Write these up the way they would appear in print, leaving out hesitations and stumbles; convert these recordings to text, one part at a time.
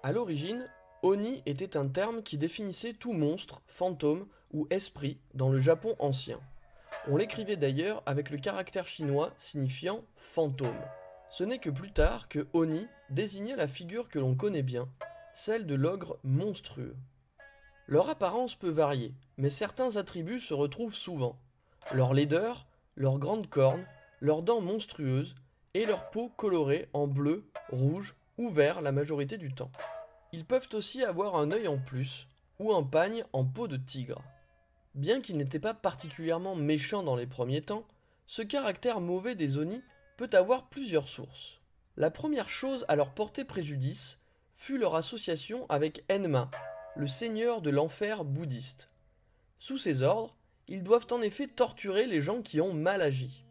À l'origine, Oni était un terme qui définissait tout monstre, fantôme ou esprit dans le Japon ancien. On l'écrivait d'ailleurs avec le caractère chinois signifiant fantôme. Ce n'est que plus tard que Oni désignait la figure que l'on connaît bien, celle de l'ogre monstrueux. Leur apparence peut varier, mais certains attributs se retrouvent souvent. Leur laideur, leurs grandes cornes, leurs dents monstrueuses et leur peau colorée en bleu, rouge ou vert la majorité du temps. Ils peuvent aussi avoir un œil en plus ou un pagne en peau de tigre. Bien qu'ils n'étaient pas particulièrement méchants dans les premiers temps, ce caractère mauvais des Oni peut avoir plusieurs sources. La première chose à leur porter préjudice fut leur association avec Enma, le seigneur de l'enfer bouddhiste. Sous ses ordres, ils doivent en effet torturer les gens qui ont mal agi.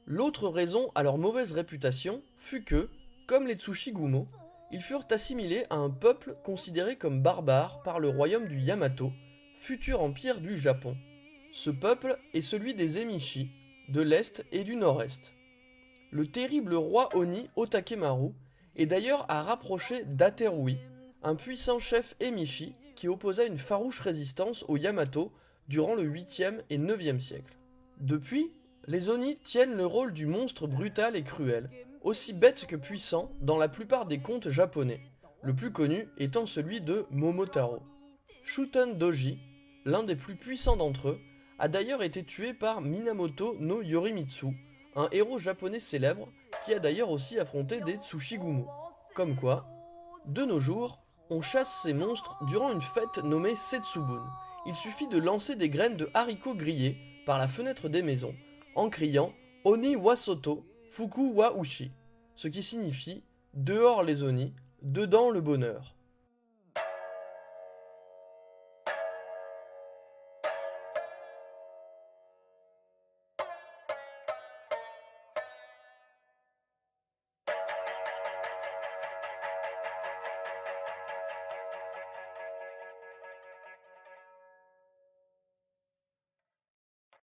L'autre raison à leur mauvaise réputation fut que, comme les Tsushigumo, ils furent assimilés à un peuple considéré comme barbare par le royaume du Yamato, futur empire du Japon. Ce peuple est celui des Emishi, de l'Est et du Nord-Est. Le terrible roi Oni Otakemaru est d'ailleurs à rapprocher d'Aterui, un puissant chef Emishi qui opposa une farouche résistance aux Yamato durant le 8e et 9e siècle. Depuis, les Oni tiennent le rôle du monstre brutal et cruel, aussi bête que puissant dans la plupart des contes japonais, le plus connu étant celui de Momotaro. Shuten Doji, l'un des plus puissants d'entre eux, a d'ailleurs été tué par Minamoto no Yorimitsu, un héros japonais célèbre qui a d'ailleurs aussi affronté des Tsushigumo. Comme quoi, de nos jours, on chasse ces monstres durant une fête nommée Setsubun. Il suffit de lancer des graines de haricots grillés par la fenêtre des maisons, en criant Oni wa Soto, Fuku wa Ushi, ce qui signifie dehors les Oni, dedans le bonheur.